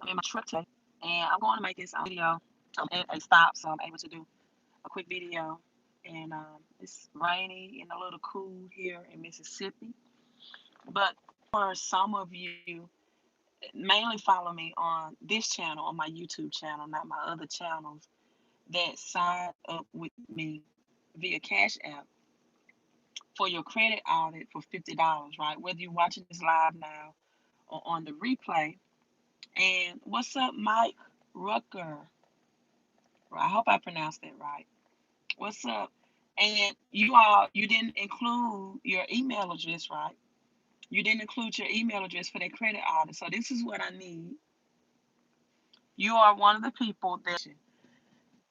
I'm in my truck today, and I'm going to make this video at a stop, so I'm able to do a quick video. And it's rainy and a little cool here in Mississippi. But for some of you, mainly follow me on this channel, on my YouTube channel, not my other channels, that sign up with me via Cash App for your credit audit for $50, right? Whether you're watching this live now or on the replay. And what's up, Mike Rucker? I hope I pronounced that right. What's up? And you didn't include your email address, right? You didn't include your email address for that credit audit. So this is what I need. You are one of the people that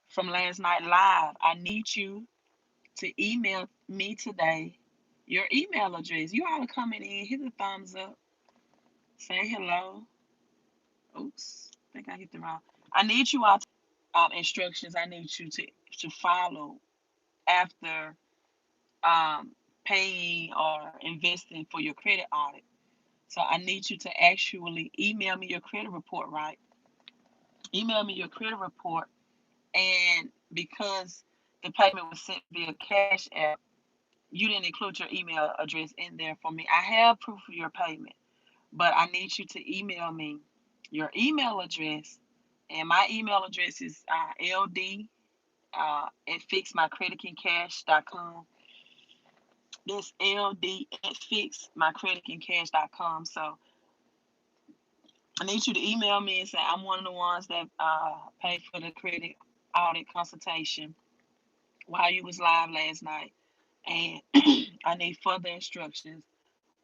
from last night live. I need you to email me today your email address. You all are coming in. Hit the thumbs up. Say hello. Oops, I think I hit the wrong. I need you all instructions. I need you to follow after paying or investing for your credit audit. So I need you to actually email me your credit report, right? Email me your credit report. And because the payment was sent via Cash App, you didn't include your email address in there for me. I have proof of your payment, but I need you to email me your email address. And my email address is LD at fixmycreditandcash.com. This LD at fixmycreditandcash.com. So I need you to email me and say I'm one of the ones that paid for the credit audit consultation while you was live last night, and I need further instructions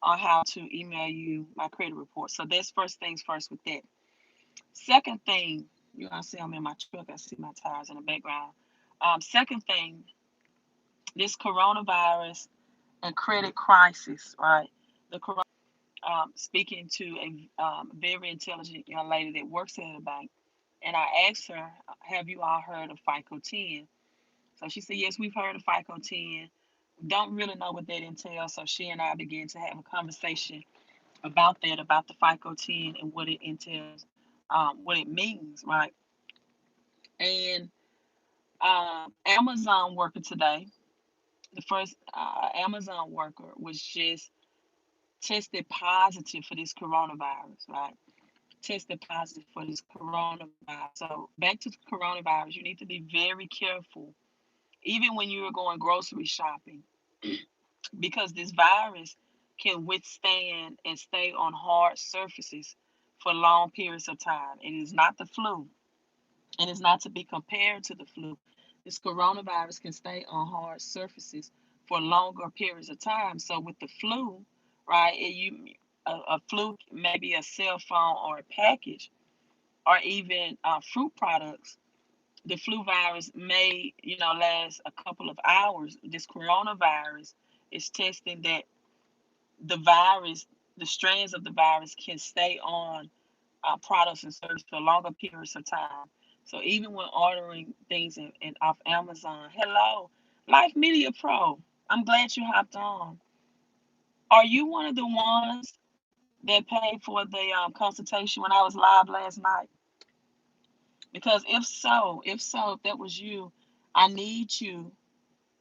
on how to email you my credit report. So that's first things first with that. Second thing, you gonna see I'm in my truck. I see my tires in the background. Second thing, this coronavirus and credit crisis, right? The corona. Speaking to a very intelligent young lady that works at a bank, and I asked her, "Have you all heard of FICO 10?" So she said, "Yes, we've heard of FICO 10. Don't really know what that entails." So she and I began to have a conversation about that, about the FICO 10 and what it entails, what it means, right? And Amazon worker today, the first Amazon worker was just tested positive for this coronavirus, right? Tested positive for this coronavirus. So back to the coronavirus, you need to be very careful, even when you are going grocery shopping, because this virus can withstand and stay on hard surfaces for long periods of time. It is not the flu, and it's not to be compared to the flu. This coronavirus can stay on hard surfaces for longer periods of time. So with the flu, right, a flu, maybe a cell phone or a package, or even fruit products. The flu virus may, last a couple of hours. This coronavirus is testing that the virus, the strains of the virus can stay on products and services for longer periods of time. So even when ordering things off Amazon, hello, Life Media Pro, I'm glad you hopped on. Are you one of the ones that paid for the consultation when I was live last night? Because if that was you, I need you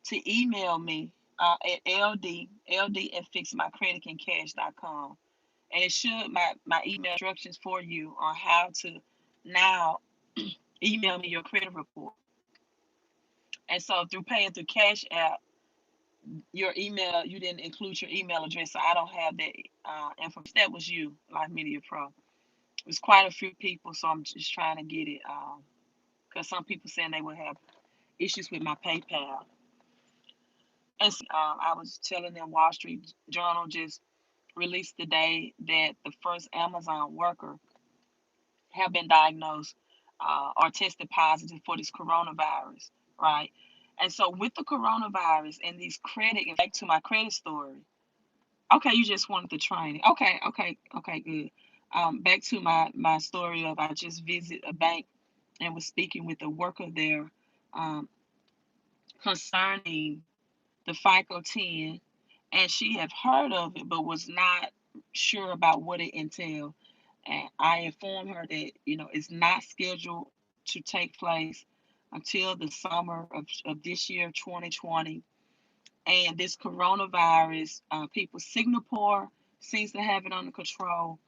to email me at ld at fixmycreditandcash.com. And it should my email instructions for you on how to now email me your credit report. And so through paying through Cash App, your email, you didn't include your email address, so I don't have that information. That was you, Life Media Pro. It was quite a few people, so I'm just trying to get it because some people saying they would have issues with my PayPal. And I was telling them Wall Street Journal just released today that the first Amazon worker have been diagnosed or tested positive for this coronavirus, right? And so with the coronavirus and these credit, and back to my credit story. Okay, you just wanted the training. Okay, good. Back to my story of I just visited a bank and was speaking with a worker there concerning the FICO 10, and she had heard of it but was not sure about what it entailed. And I informed her that, it's not scheduled to take place until the summer of this year, 2020. And this coronavirus, Singapore seems to have it under control.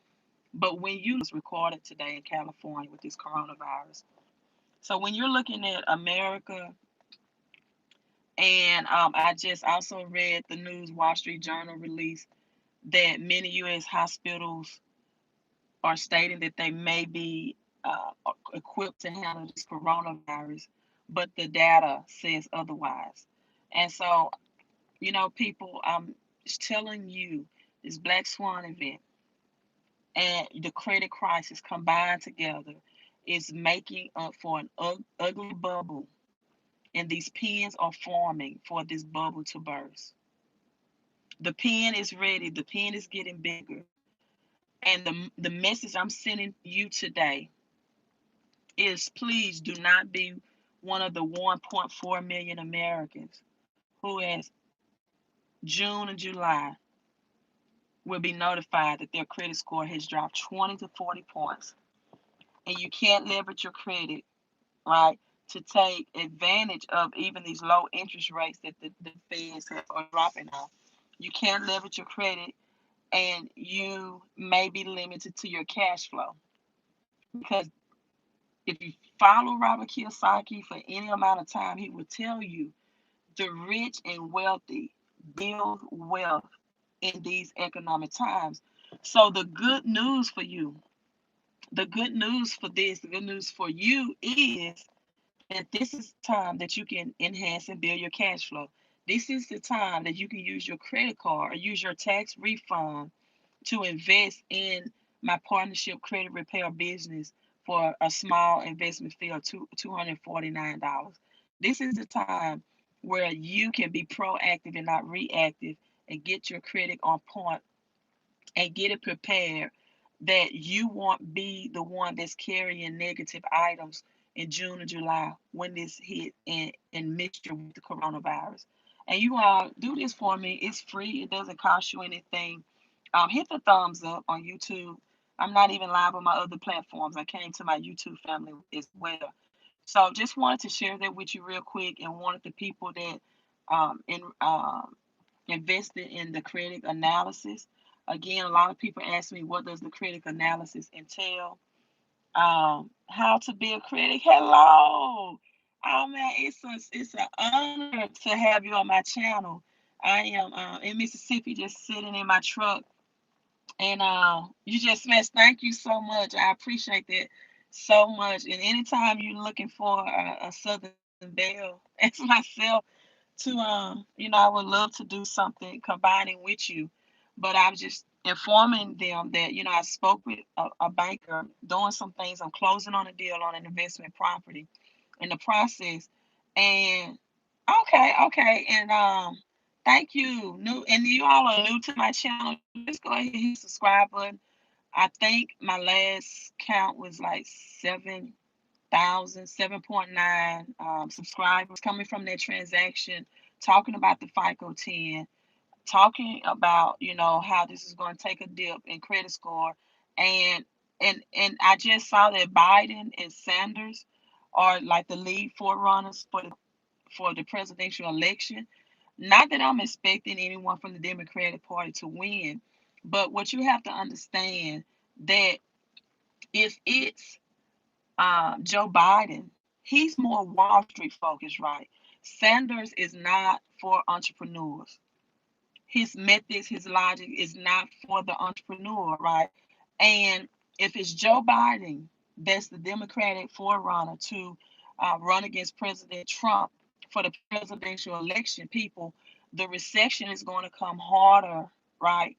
But when you was recorded today in California with this coronavirus. So when you're looking at America, and I just also read the news, Wall Street Journal released that many U.S. hospitals are stating that they may be equipped to handle this coronavirus, but the data says otherwise. And so, people, I'm telling you, this Black Swan event and the credit crisis combined together is making up for an ugly bubble, and these pins are forming for this bubble to burst. The pin is ready, the pin is getting bigger, and the message I'm sending you today is, please do not be one of the 1.4 million Americans who, as June and July, will be notified that their credit score has dropped 20 to 40 points. And you can't leverage your credit, right, to take advantage of even these low interest rates that the feds are dropping off. You can't leverage your credit, and you may be limited to your cash flow. Because if you follow Robert Kiyosaki for any amount of time, he will tell you the rich and wealthy build wealth in these economic times. So the good news for you, the good news for this, the good news for you is that this is time that you can enhance and build your cash flow. This is the time that you can use your credit card or use your tax refund to invest in my partnership credit repair business for a small investment fee of $249. This is the time where you can be proactive and not reactive and get your credit on point and get it prepared that you won't be the one that's carrying negative items in June or July when this hit and mixture with the coronavirus. And you all do this for me. It's free. It doesn't cost you anything. Hit the thumbs up on YouTube. I'm not even live on my other platforms. I came to my YouTube family as well. So just wanted to share that with you real quick, and wanted the people that invested in the credit analysis. Again, a lot of people ask me, what does the credit analysis entail? How to be a critic. Hello. Oh man, it's an honor to have you on my channel. I am in Mississippi, just sitting in my truck, and you just smashed. Thank you so much. I appreciate that so much. And anytime you're looking for a Southern Belle as myself, to I would love to do something combining with you. But I'm just informing them that, I spoke with a banker doing some things. I'm closing on a deal on an investment property in the process. And okay. And thank you. New, and you all are new to my channel. Just go ahead and hit the subscribe button. I think my last count was like 7.9 subscribers coming from that transaction, talking about the FICO 10, talking about, how this is going to take a dip in credit score. And I just saw that Biden and Sanders are like the lead forerunners for the presidential election. Not that I'm expecting anyone from the Democratic Party to win, but what you have to understand, that if it's Joe Biden, he's more Wall Street focused, right? Sanders is not for entrepreneurs. His methods, his logic is not for the entrepreneur, right? And if it's Joe Biden, that's the Democratic forerunner to run against President Trump for the presidential election, people, the recession is going to come harder, right,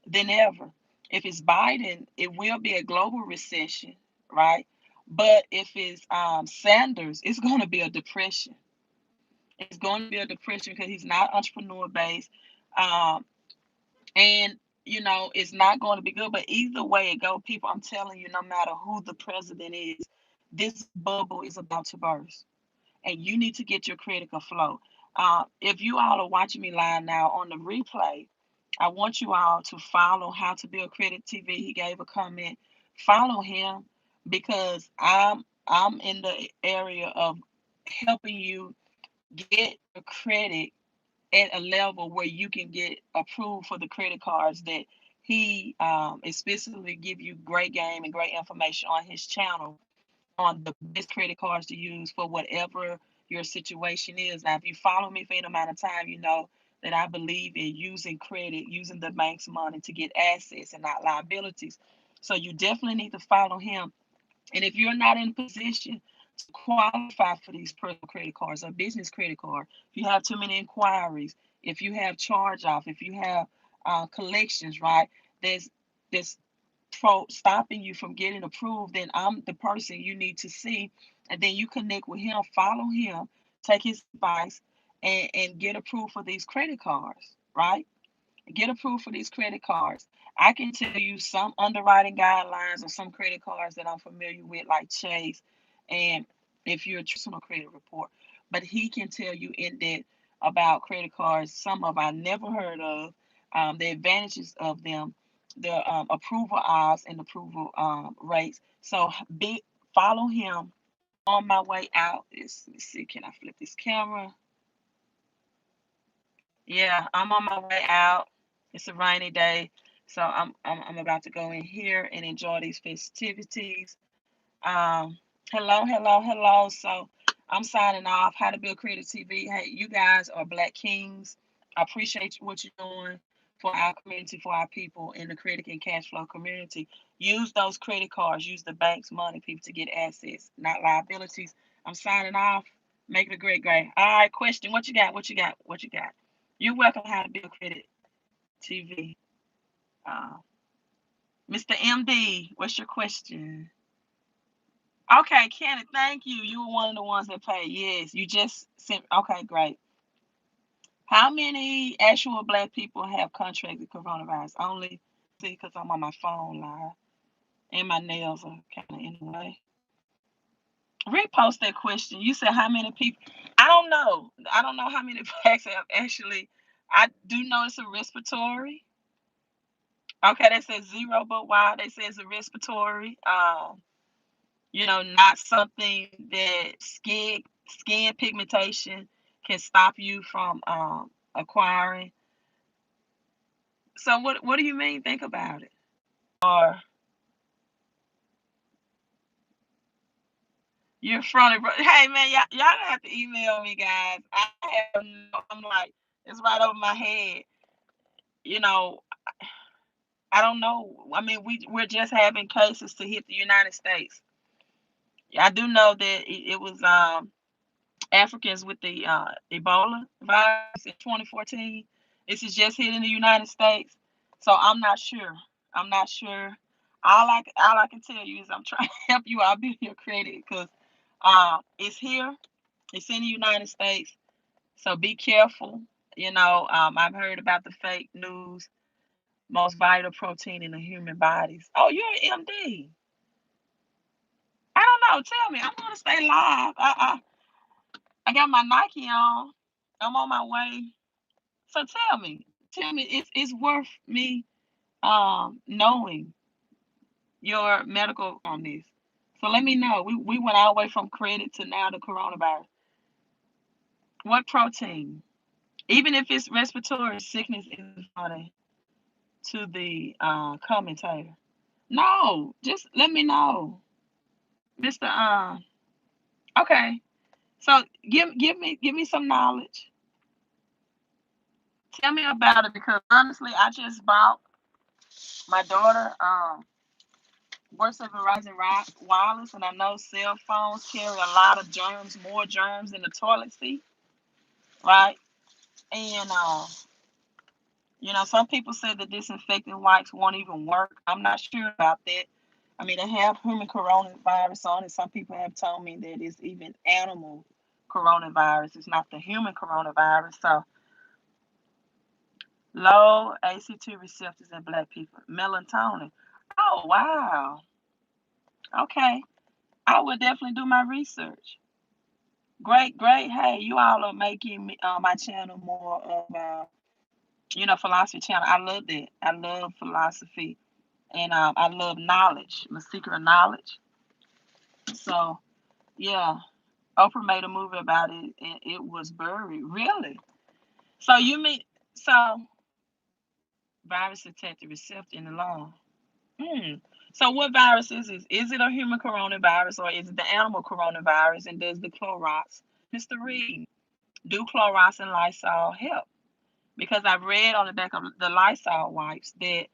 than ever. If it's Biden, it will be a global recession, right? But if it's Sanders, it's going to be a depression. It's going to be a depression because he's not entrepreneur based. Um, and it's not going to be good. But either way it go, people, I'm telling you, no matter who the president is, this bubble is about to burst, and you need to get your critical flow. If you all are watching me live now on the replay, I want you all to follow How to Build Credit TV. He gave a comment Follow him because I'm in the area of helping you get your credit at a level where you can get approved for the credit cards that he especially give you great game and great information on his channel on the best credit cards to use for whatever your situation is. Now, if you follow me for any amount of time, you know that I believe in using credit, using the bank's money to get assets and not liabilities. So you definitely need to follow him. And if you're not in a position to qualify for these personal credit cards or business credit card, if you have too many inquiries, if you have charge off, if you have collections, right, there's stopping you from getting approved, then I'm the person you need to see. And then you connect with him, follow him, take his advice, and get approved for these credit cards, right? Get approved for these credit cards. I can tell you some underwriting guidelines or some credit cards that I'm familiar with, like Chase, and if you're a personal credit report. But he can tell you in depth about credit cards. Some of I never heard of, the advantages of them, the approval odds and approval rates. So follow him. On my way out. Let's see, can I flip this camera? Yeah, I'm on my way out. It's a rainy day, so I'm about to go in here and enjoy these festivities. Um, hello. So I'm signing off. How to Build Creative TV. Hey, you guys are Black Kings. I appreciate what you're doing for our community, for our people in the credit and cash flow community. Use those credit cards. Use the bank's money, people, to get assets, not liabilities. I'm signing off. Make it a great day. All right, question. What you got? What you got? What you got? You're welcome. How to Build Credit TV. Uh, Mr. MD, what's your question? Okay, Kenneth, thank you. You were one of the ones that paid. Yes, you just sent. Okay, great. How many actual Black people have contracted coronavirus? Only, see, because I'm on my phone live and my nails are kind of in the way. Repost that question. You said how many people? I don't know. I don't know how many Blacks have actually. I do know it's a respiratory. Okay, they said zero, but why? They say it's a respiratory. Not something that skin pigmentation can stop you from acquiring. So what do you mean? Think about it. Or you're front of hey man, y'all have to email me, guys. I'm like, it's right over my head. You know, I don't know. I mean, we're just having cases to hit the United States. I do know that it was Africans with the Ebola virus in 2014. This is just hitting the United States, so I'm not sure. I'm not sure. All I can tell you is I'm trying to help you out build your credit because it's here. It's in the United States, so be careful. I've heard about the fake news. Most vital protein in the human bodies. Oh, you're an MD. I don't know. Tell me. I'm gonna stay live. I got my Nike on. I'm on my way. So tell me, it's worth me knowing your medical on this. So let me know. We went all the way from credit to now the coronavirus. What protein? Even if it's respiratory sickness is funny to the commentator. No, just let me know, Mister. Okay. So give me some knowledge. Tell me about it because honestly, I just bought my daughter works at Verizon Wireless, and I know cell phones carry a lot of germs, more germs than the toilet seat, right? And some people say the disinfecting wipes won't even work. I'm not sure about that. I mean, they have human coronavirus on it. Some people have told me that it's even animal coronavirus. It's not the human coronavirus. So low ACT receptors in Black people, melatonin. Oh wow. Okay, I will definitely do my research. Great. Hey, you all are making my channel more of philosophy channel. I love that. I love philosophy And I love knowledge. I'm a seeker of knowledge. So yeah, Oprah made a movie about it, and it was buried. Really? So you mean so virus detected receptor in the lung? Hmm. So what virus is this? Is it a human coronavirus or is it the animal coronavirus? And does the Clorox, Mr. Reed, do Clorox and Lysol help? Because I've read on the back of the Lysol wipes that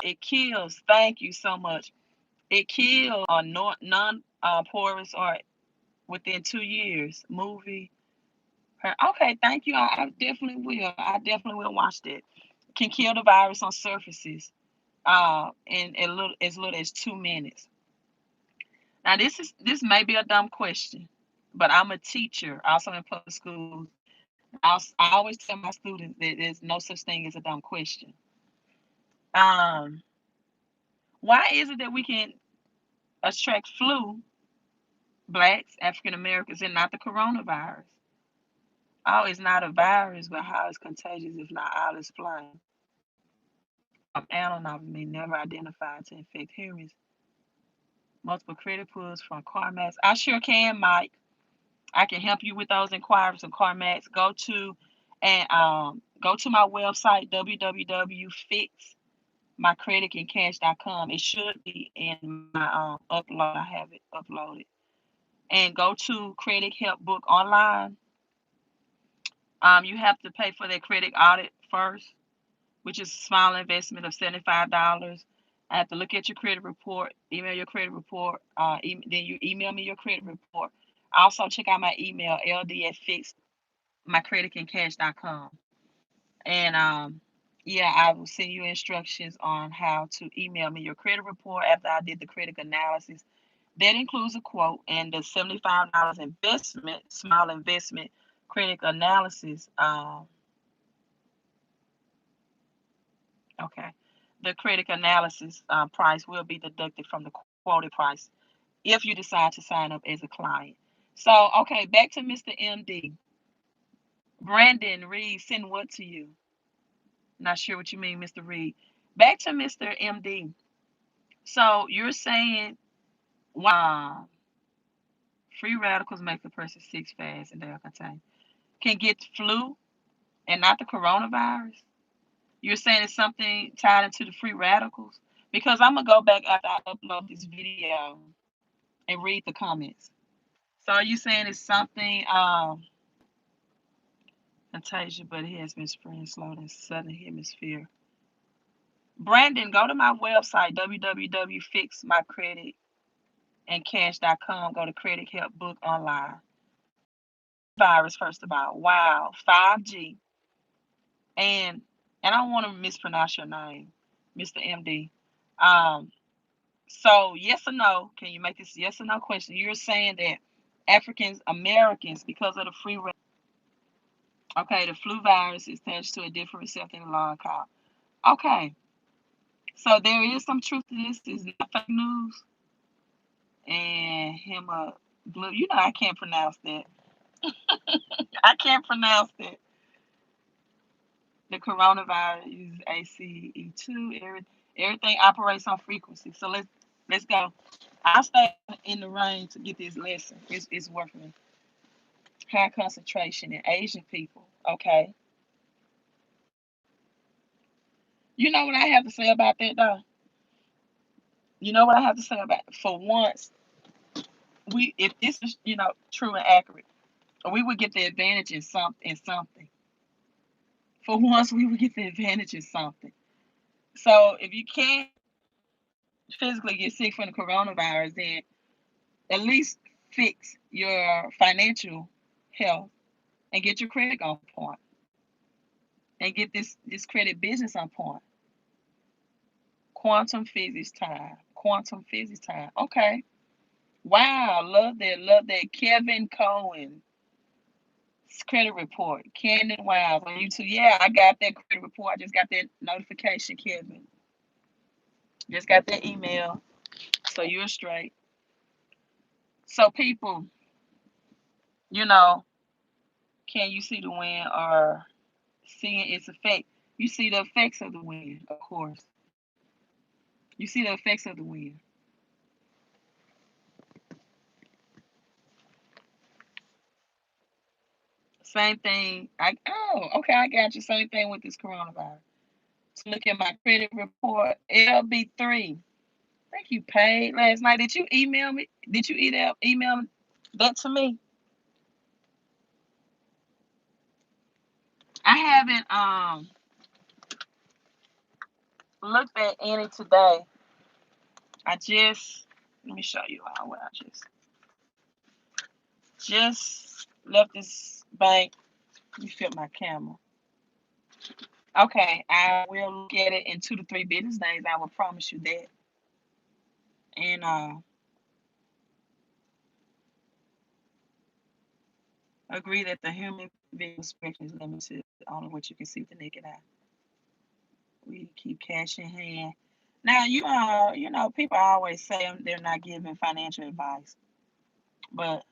it kills. Thank you so much. It kills non-porous or within 2 years. Movie. Okay, thank you. I definitely will. I definitely will watch that. Can kill the virus on surfaces in as little as 2 minutes. Now this may be a dumb question, but I'm a teacher also in public schools. I always tell my students that there's no such thing as a dumb question. Um, why is it that we can attract flu, blacks, African Americans, and not the coronavirus? Oh, it's not a virus, but how is contagious if not all explained? Animals may never identified to infect humans. Multiple credit pulls from CarMax. I sure can, Mike. I can help you with those inquiries on CarMax. Go to my website www.fixmycreditandcash.com. It should be in my upload. I have it uploaded. And go to Credit Help Book online. You have to pay for that credit audit first, which is a small investment of $75. I have to look at your credit report, email your credit report, then you email me your credit report. Also, check out my email, ld@fixmycreditandcash.com. And yeah, I will send you instructions on how to email me your credit report after I did the credit analysis. That includes a quote and the $75 investment, small investment credit analysis. Okay. The credit analysis price will be deducted from the quoted price if you decide to sign up as a client. So, okay, back to Mr. MD. Brandon Reed, send what to you? Not sure what you mean, Mr. Reed. Back to Mr. MD. So, you're saying, wow, free radicals make the person sick fast and they'll contain. Can get flu and not the coronavirus? You're saying it's something tied into the free radicals? Because I'm going to go back after I upload this video and read the comments. So are you saying it's something contagious, but it has been spreading slowly in the southern hemisphere? Brandon, go to my website, www.fixmycreditandcash.com. Go to Credit Help Book online. Virus, first of all. Wow. 5G. And I don't want to mispronounce your name, Mr. MD. So yes or no? Can you make this yes or no question? You're saying that Africans Americans, because of the free okay, the flu virus is attached to a different receptor in the lung called. Okay, so there is some truth to this. It's not fake news. And blue. You know I can't pronounce that. I can't pronounce that. The coronavirus is ACE2. Everything operates on frequency. So let's go. I'll stay in the rain to get this lesson. It's worth me. High concentration in Asian people. Okay. You know what I have to say about that though? You know what I have to say about it? For once, if this is true and accurate, we would get the advantage in something. For once, we would get the advantage in something. So if you can't physically get sick from the coronavirus, then at least fix your financial health and get your credit on point and get this credit business on point. Quantum physics time. Quantum physics time. Okay. Wow. Love that. Love that. Kevin Cohen. Credit report. Cannon Wiles on YouTube. Yeah, I got that credit report. I just got that notification, Kevin. Just got that email. So you're straight. So people, can you see the wind or seeing its effect? You see the effects of the wind, of course. You see the effects of the wind. Same thing. I got you. Same thing with this coronavirus. So look at my credit report. LB3. I think you paid last night. Did you email me? Did you email that to me? I haven't looked at any today. I just let me show you what I just left this bank. Let me flip my camera. Okay, I will look at it in 2 to 3 business days. I will promise you that. And agree that the human visual spectrum is limited only what you can see with the naked eye. We keep cash in hand. Now people always say they're not giving financial advice, but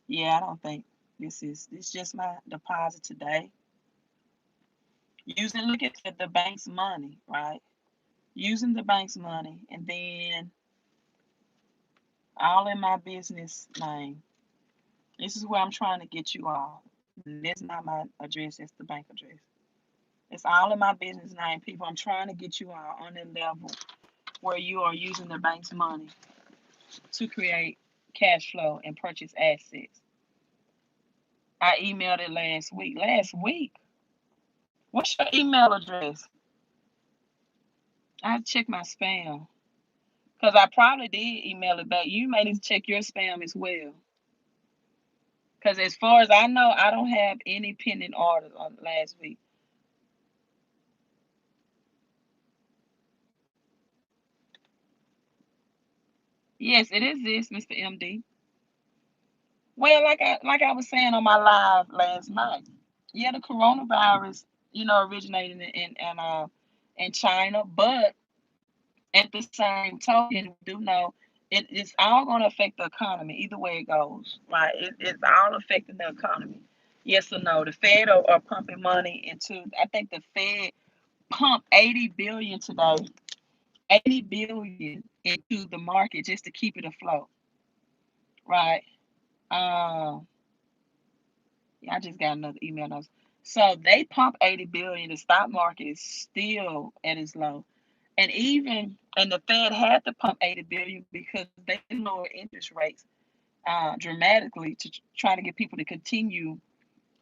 yeah, I don't think this just my deposit today. Look at the bank's money, right? Using the bank's money, and then all in my business name. This is where I'm trying to get you all. This is not my address, it's the bank address. It's all in my business name, people. I'm trying to get you all on a level where you are using the bank's money to create cash flow and purchase assets. I emailed it last week. Last week? What's your email address? I check my spam. Because I probably did email it back. You may need to check your spam as well. Because as far as I know, I don't have any pending orders on last week. Yes, it is this, Mr. MD. Well, like I was saying on my live last night, yeah, the coronavirus, originated in China, but at the same token, we do know it's all going to affect the economy either way it goes, right? It's all affecting the economy. Yes or no? The Fed are pumping money into. I think the Fed pumped 80 billion today, 80 billion into the market just to keep it afloat, right? Um, yeah, I just got another email notice. So they pump 80 billion. The stock market is still at its low. And the Fed had to pump 80 billion because they lowered interest rates dramatically to try to get people to continue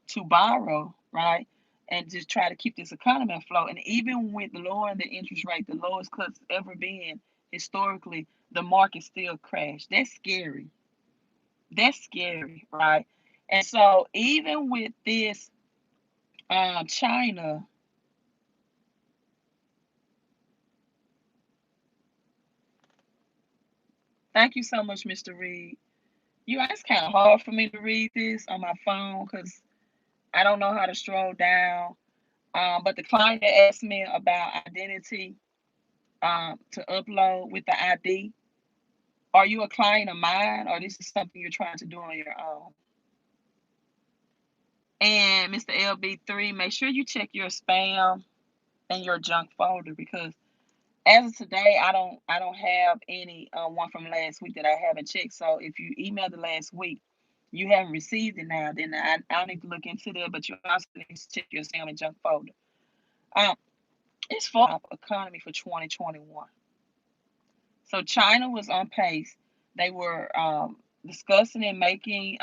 to borrow, right? And just try to keep this economy afloat. And even with lowering the interest rate, the lowest cuts ever been historically, the market still crashed. That's scary. That's scary, right? And so even with this, China. Thank you so much, Mr. Reed. It's kind of hard for me to read this on my phone because I don't know how to scroll down. But the client that asked me about identity to upload with the ID, are you a client of mine or this is something you're trying to do on your own? And Mr. LB3, make sure you check your spam and your junk folder because as of today, I don't have any one from last week that I haven't checked. So if you emailed the last week, you haven't received it now, then I'll need to look into that. But you also need to check your spam and junk folder. Um, it's for economy for 2021. So China was on pace. They were discussing and making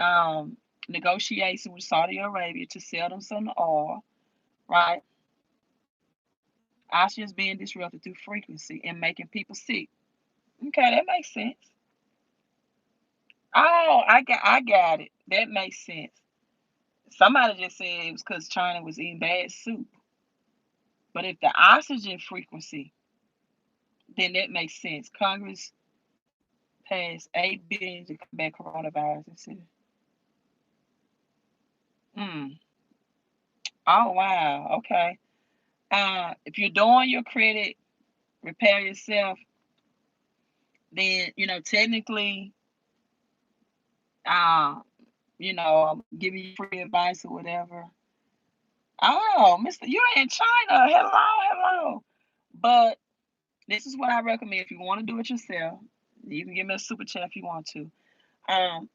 negotiations with Saudi Arabia to sell them some oil, right? Oxygen's being disrupted through frequency and making people sick. Okay, that makes sense. Oh, I got it. That makes sense. Somebody just said it was because China was eating bad soup. But if the oxygen frequency, then that makes sense. Congress passed 8 billion to combat coronavirus. Mm. Oh wow. Okay. If you're doing your credit repair yourself, then technically, uh, I'm giving you free advice or whatever. Oh, Mister, you're in China. Hello, hello. But This is what I recommend. If you want to do it yourself, you can give me a super chat if you want to.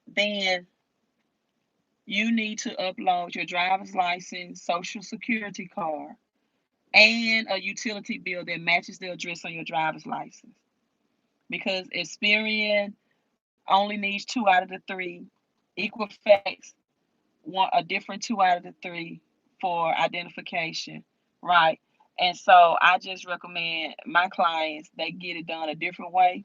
Then you need to upload your driver's license, social security card, and a utility bill that matches the address on your driver's license. Because Experian only needs 2 out of the 3. Equifax want a different 2 out of the 3 for identification, right? And so I just recommend my clients they get it done a different way.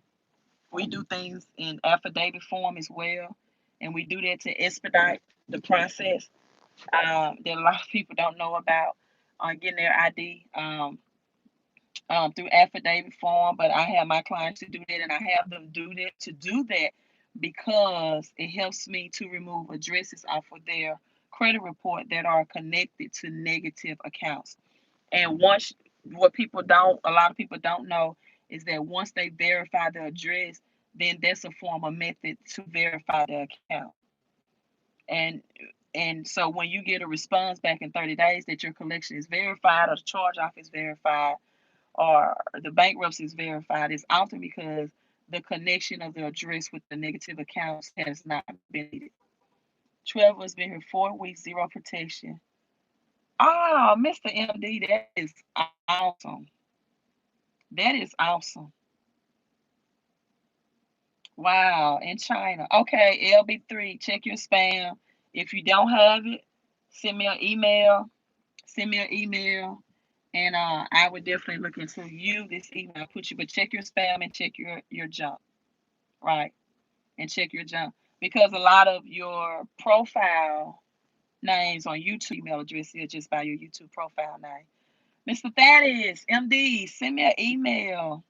We do things in affidavit form as well, and we do that to expedite the process. That a lot of people don't know about getting their ID through affidavit form, but I have my clients to do that, and I have them do that because it helps me to remove addresses off of their credit report that are connected to negative accounts. And once what people don't, a lot of people don't know is that once they verify the address, then that's a form of method to verify the account. And so when you get a response back in 30 days that your collection is verified or the charge off is verified or the bankruptcy is verified, it's often because the connection of the address with the negative accounts has not been needed. 12 has been here 4 weeks, zero protection. Oh, Mr. MD, that is awesome. That is awesome. Wow, in China. Okay, LB3, check your spam. If you don't have it, send me an email. Send me an email, and I would definitely look into you this email. But check your spam and check your junk, right? And check your junk because a lot of your profile names on YouTube email address is just by your YouTube profile name. Mr. Thaddeus, MD, send me an email.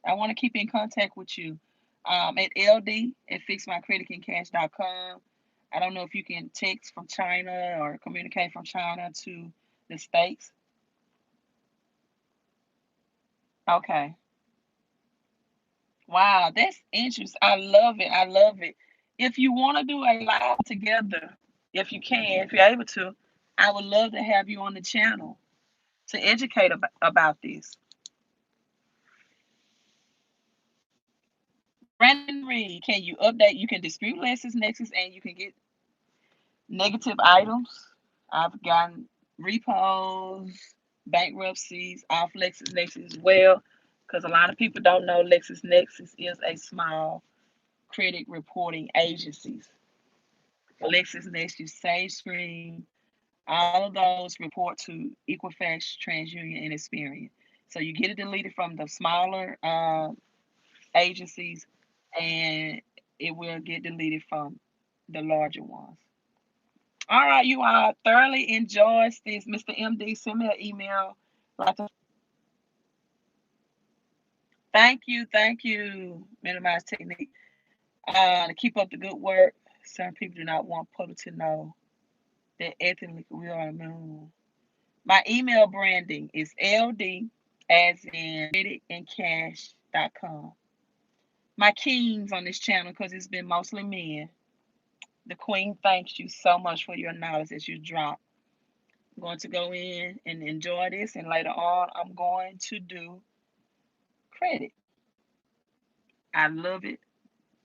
I want to keep in contact with you at LD at fixmycreditandcash.com. I don't know if you can text from China or communicate from China to the States. Okay. Wow, that's interesting. I love it. I love it. If you want to do a live together, if you can, if you're able to, I would love to have you on the channel to educate about this. Brandon Reed, can you update? You can dispute LexisNexis and you can get negative items. I've gotten repos, bankruptcies off LexisNexis as well, because a lot of people don't know LexisNexis is a small credit reporting agency. LexisNexis, SageScreen, all of those report to Equifax, TransUnion, and Experian. So you get it deleted from the smaller agencies, and it will get deleted from the larger ones. All right, you all thoroughly enjoyed this. Mr. MD, send me an email. Thank you. Minimize technique. To keep up the good work. Some people do not want public to know that ethically we are immune. My email branding is LD as in creditandcash.com. My kings on this channel, because it's been mostly men. The queen thanks you so much for your knowledge that you drop. I'm going to go in and enjoy this, and later on, I'm going to do credit. I love it.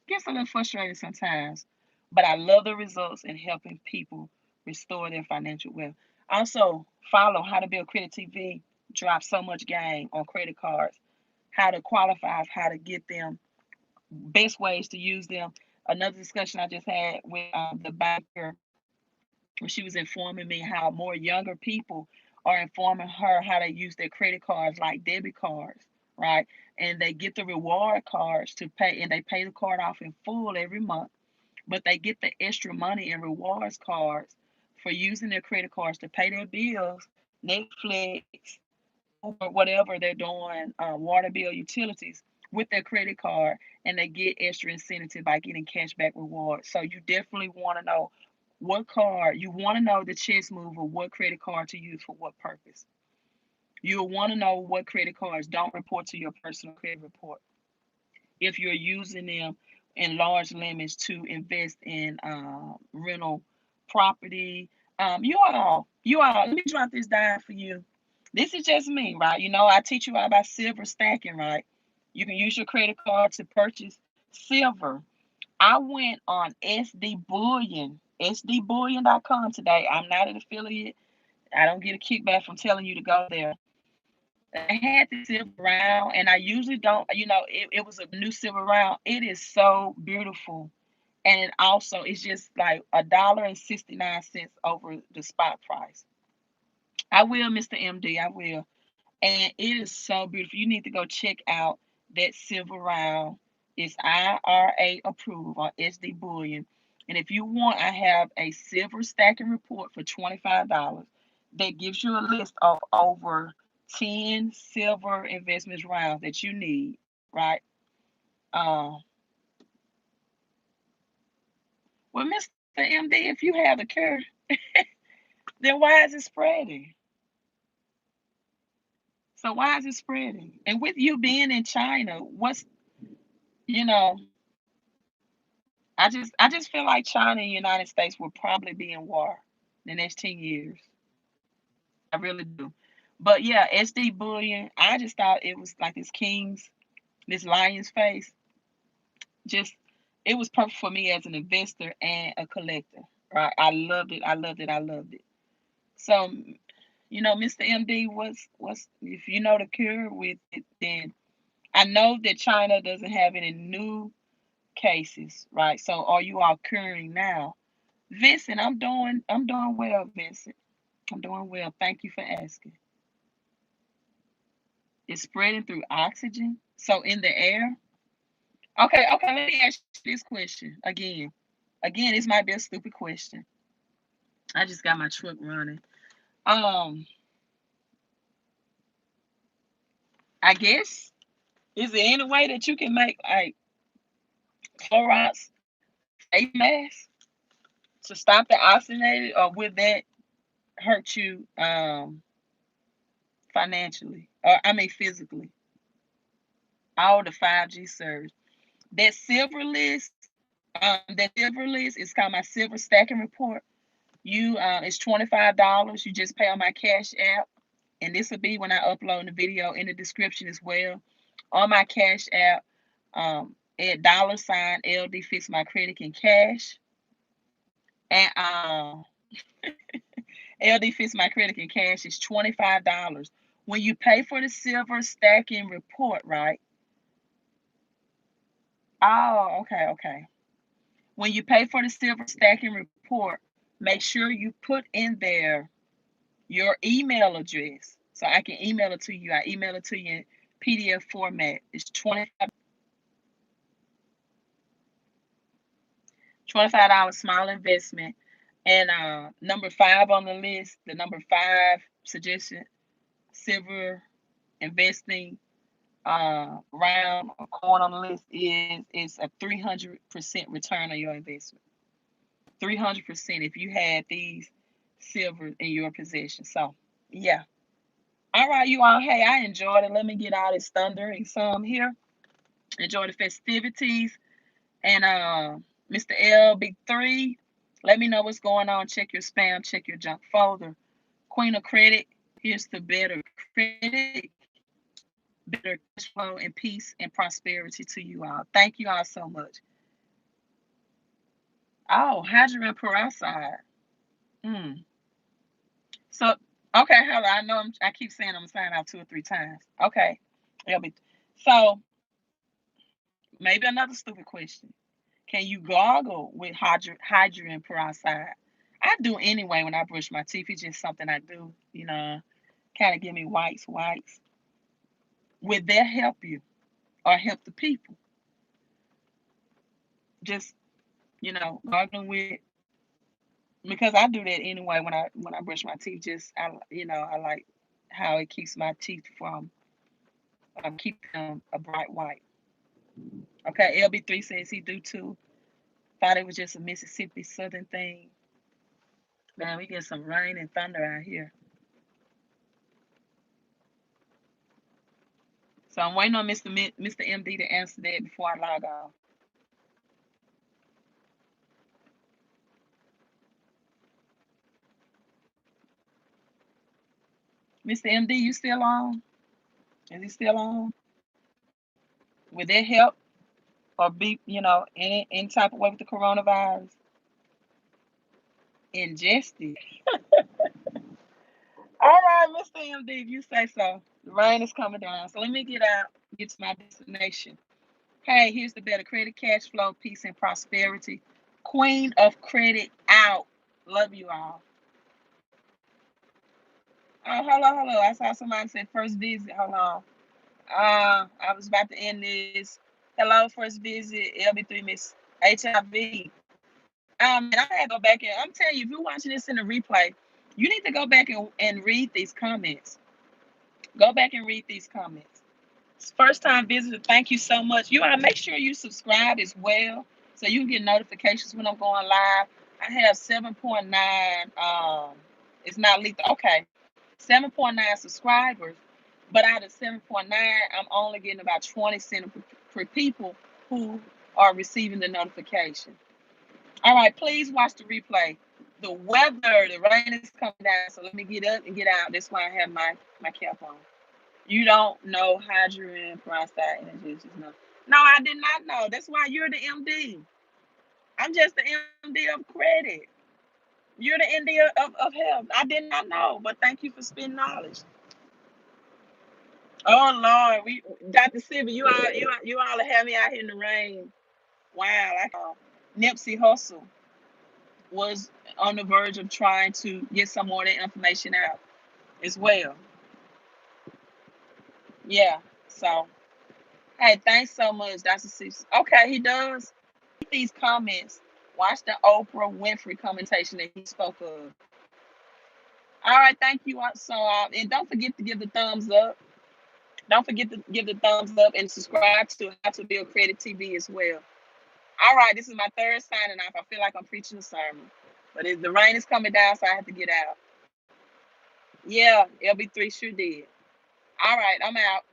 Gets a little frustrating sometimes, but I love the results in helping people restore their financial wealth. Also, follow How to Build Credit TV. Drop so much game on credit cards, how to qualify, how to get them, best ways to use them. Another discussion I just had with the banker, where she was informing me how more younger people are informing her how to use their credit cards like debit cards, right? And they get the reward cards to pay, and they pay the card off in full every month, but they get the extra money in rewards cards for using their credit cards to pay their bills, Netflix, Uber, whatever they're doing, water bill, utilities with their credit card, and they get extra incentive by getting cashback rewards. So you definitely want to know what card, you want to know the chess move of what credit card to use for what purpose. You'll want to know what credit cards don't report to your personal credit report if you're using them in large limits to invest in rental property. Let me drop this down for you. This is just me, right? You know, I teach you about silver stacking, right? You can use your credit card to purchase silver. I went on sdbullion.com today. I'm not an affiliate. I don't get a kickback from telling you to go there. I had the silver round, and I usually don't, it was a new silver round. It is so beautiful. And it also is just like $1.69 over the spot price. I will, Mr. MD, I will. And it is so beautiful. You need to go check out that silver round. It's IRA approved on SD Bullion. And if you want, I have a silver stacking report for $25 that gives you a list of over 10 silver investments rounds that you need, right? Uh, well, Mr. MD, if you have the curve, then why is it spreading? So why is it spreading? And with you being in China, you know, I just feel like China and the United States will probably be in war the next 10 years. I really do. But yeah, SD Bullion, I just thought it was like this lion's face. Just it was perfect for me as an investor and a collector. Right. I loved it. I loved it. I loved it. So, Mr. MD, what's if you know the cure with it, then I know that China doesn't have any new cases, right? So are you all curing now? Vincent, I'm doing well, Vincent. I'm doing well. Thank you for asking. It's spreading through oxygen. So in the air. Okay, okay, let me ask you this question again. Again, this might be a stupid question. I just got my truck running. Um, I guess, is there any way that you can make like Clorox face mask to stop the oxygenated, or would that hurt you financially? Or I mean physically? All the 5G servers. That silver list is called my silver stacking report. It's $25. You just pay on my Cash App, and this will be when I upload the video in the description as well. On my Cash App, at $ LD Fix My Credit in cash, and LD Fix My Credit in cash is $25. When you pay for the silver stacking report, right? Oh, okay, okay. When you pay for the silver stacking report, make sure you put in there your email address so I can email it to you. I email it to you in PDF format. It's $25 small investment. And number 5 on the list, the number 5 suggestion, silver investing round or coin on the list is a 300% return on your investment. 300% if you had these silver in your possession. So yeah. All right, you all. Hey, I enjoyed it. Let me get all this thunder and some here. Enjoy the festivities. And Mr. L Big 3, let me know what's going on. Check your spam, check your junk folder. Queen of Credit, here's to better credit, better cash flow, and peace and prosperity to you all. Thank you all so much. Oh, hydrogen peroxide. Mm. So, okay, hello. I know I keep saying I'm signing out 2 or 3 times. Okay. So, maybe another stupid question. Can you gargle with hydrogen peroxide? I do anyway when I brush my teeth. It's just something I do, kind of give me whites. Would that help you or help the people? Just, gargling with, because I do that anyway when I brush my teeth. Just I like how it keeps my teeth from keep them a bright white. Okay, LB3 says he do too. Thought it was just a Mississippi Southern thing. Man, we get some rain and thunder out here. So I'm waiting on Mr. MD to answer that before I log off. Mr. MD, you still on? Is he still on? Will that help or be, any type of way with the coronavirus? Ingest it. All right, Mr. MD, if you say so. The rain is coming down. So let me get to my destination. Hey, here's the better credit, cash flow, peace, and prosperity. Queen of credit out. Love you all. Oh, hello. I saw somebody say first visit. Hold on. I was about to end this. Hello, first visit, LB3 Miss HIV. Man, I had to go back and I'm telling you, if you're watching this in the replay, you need to go back and read these comments. Go back and read these comments. First time visitor, thank you so much. You all make sure you subscribe as well so you can get notifications when I'm going live. I have 7.9 it's not lethal. Okay. 7.9 subscribers, but out of 7.9, I'm only getting about 20 cents per people who are receiving the notification. All right, please watch the replay. The weather, the rain is coming down, so let me get up and get out. That's why I have my cap on. You don't know hydrogen peroxide energy. No, I did not know. That's why you're the MD. I'm just the MD of credit. You're the MD of health. I did not know, but thank you for spending knowledge. Oh Lord, Dr. Silver, you all have me out here in the rain. Wow, Nipsey Hussle was on the verge of trying to get some more of that information out as well. Yeah. So, hey, thanks so much, Dr. Silver. Okay, he does. Read these comments. Watch the Oprah Winfrey commentation that he spoke of. All right, thank you. So, and don't forget to give the thumbs up. Don't forget to give the thumbs up and subscribe to How to Build Credit TV as well. All right, this is my third signing off. I feel like I'm preaching a sermon, but the rain is coming down, so I have to get out. Yeah, LB3 sure did. All right, I'm out.